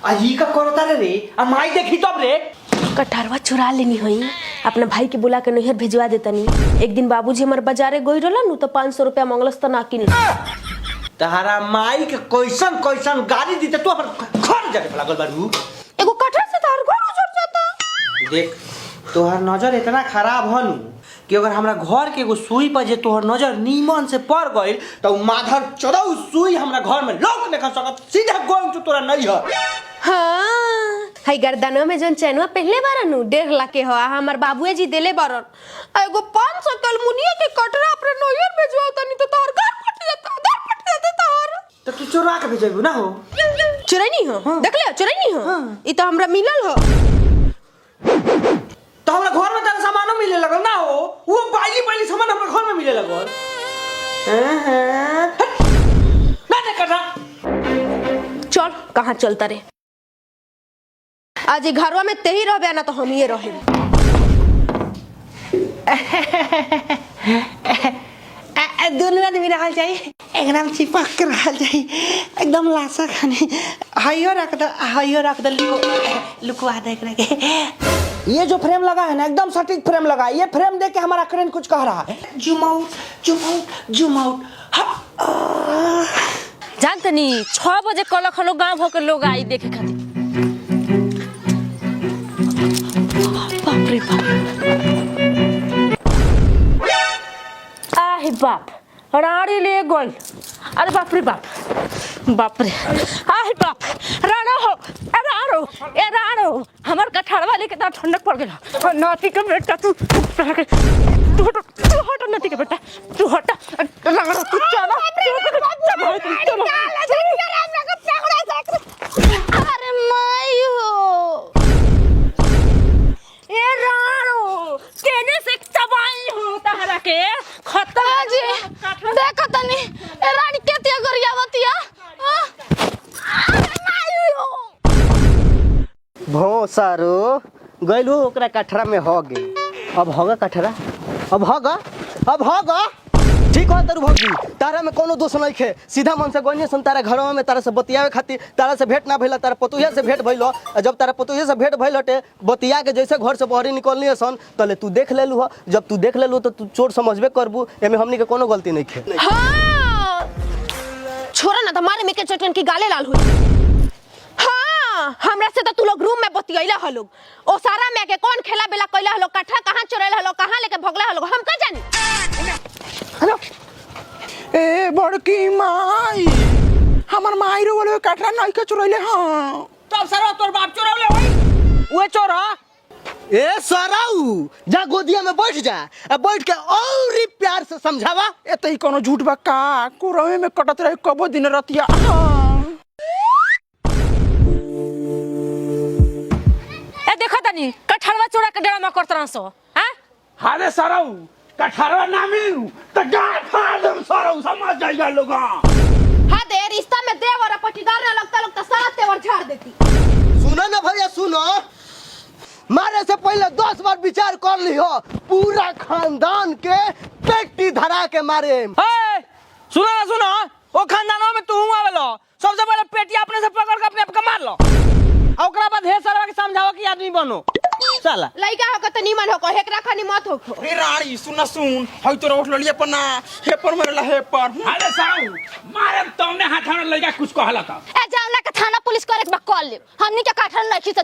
अजी का करता रे आ माई देखी तब रे कटहरवा चुरा लेनी हुई अपना भाई के बुला के नैहर भेजवा देतनी। एक दिन बाबूजी हमारे बाजारे गई रहलन तो 500 रुपया मंगलस तो ना किन तहारा माई के कैसन कैसन गाड़ी दीते तू अपन घर जाके लागल बारू। एगो कटहर से तोहर घर उजड़ जाता। देख तोहर नजर इतना खराब हनु कि अगर हमरा घर के एगो सुई पर जे तोहर नजर नीमन से पड़ गइल तो माधर चौदह सुई हमरा घर में लौक नहीं सकत सीधा गोइंग टू तोरा नहीं है। हाँ हाई गर्दनवा में जौन चैनवा पहले बारनु 1.5 लाख के हो हमार बाबूए जी देले बारन एगो 500 तलमुनिया के कटरा अपने नैहर भेजवा तनी तो तोहर घर फट जाता तोहर। तो तू चोरा के भेजबू ना हो चुराई नहीं हो हाँ। देख ले चुराई नहीं हो हाँ। ई तो हमरा मिलल हो तो हमरा घर में तेरा सामानो मिले लगल ना हो वो बाइली सामान हमरा घर में मिले लगल ना ने कटरा चल कहाँ चलता रे आज घरवा में तेही रहबे ना तो हम ही रहे। दोनों आदमी रहल जाई एकदम चिपक के रहल जाई एकदम लाशा खाने हाइयो रख दो लुकवा दे एकरा के। ये जो फ्रेम लगा है ना एकदम सटीक फ्रेम लगा है। ये फ्रेम देख के हमारा क्रेन कुछ कह रहा है जूम आउट जानते नहीं 6 बजे कल खलो गाँव भर के लोग आई देखे खातिर। बाप रे बाप आहे बाप रानी ले गई। अरे बाप रे बाप रे आहे बाप राणा हो ए राणो हमार कटहरवा लेके ता ठंडक पड़ गेल। नाती के बेटा तू हट नाती के बेटा तू हट राणो तू चला अरे माई हो ए राणो केने से तबाही हो तहरा के खतरा जी देखो तनी ए रानी केतिया गरियावतिया अरे माई हो भोसारो गइलू ओकरा कठरा में हो गे अब होगा कठरा अब होगा ठीक हो तरु भौजी तारा में कोनो दोष नहीं खे सीधा मन से गइने सन तारा घरवा में तारा से बतियावे खातिर तारा से भेंट ना भइला तारा पतुहिया से भेंट भइलो जब तारा पतुहिया से भेंट भइल हटे बतिया के जैसे घर से बहरी निकलनी सन तले तू देख लेलू हो जब तू देख लेलू तो तू चोर समझबे करबू एमे हमनी के कोनो गलती नहीं खे। हां छोरा ना तुम्हारे में के चटन की गाले लाल हुई। हां हमरा से तो तू लोग रूम में बतियैला ह लोग ओ सारा में के कौन खेला बेला कइला ह लोग कठा कहां चोरैला ह लोग कहां लेके भगला ह लोग हम का जानी। हेलो ए बड़की माई हमर माई रो बोले कटरा नहीं के चुरैले हां तब सरो तोर बाप चोरौले होई ओए चोर ए सराऊ जा गोदिया में बैठ जा अब बैठ के और प्यार से समझावा एतई कोनो झूठ बा का कोरवे में कटत रहे कबो दिन रतिया हां ए देखो तनी कटहरवा चोरा के डेरा में करतरा सो हां हारे सराऊ कटहरवा ना मिलू त गाय फाड़ दम सराऊ समझ जाइगा लोग हां दे रिश्ता में देवर पटीदार ना लगता सारा तेवर झाड़ देती। सुनो ना भैया सुनो मारे से पहले 10 बार विचार कर लियो पूरा खानदान के पेटी धरा के मारे। सुनो ओ खानदानों में तू आवेलो सबसे पहले पेटी अपने से पकड़ के अपने आप के मार लो ओकरा बाद हे सरवा के समझाओ कि आदमी बनो साला लइका हो के त निमन हो को हेकरा खानी मत हो। रे रानी सुन हई तो उठ ललिए पर ना हे पर मरला हे पर अरे साऊ मारे तुमने हाथ में लगा कुछ कहला था ए जावना के थाना पुलिस करे बा कॉल ले हमनी के काठन नहीं खींच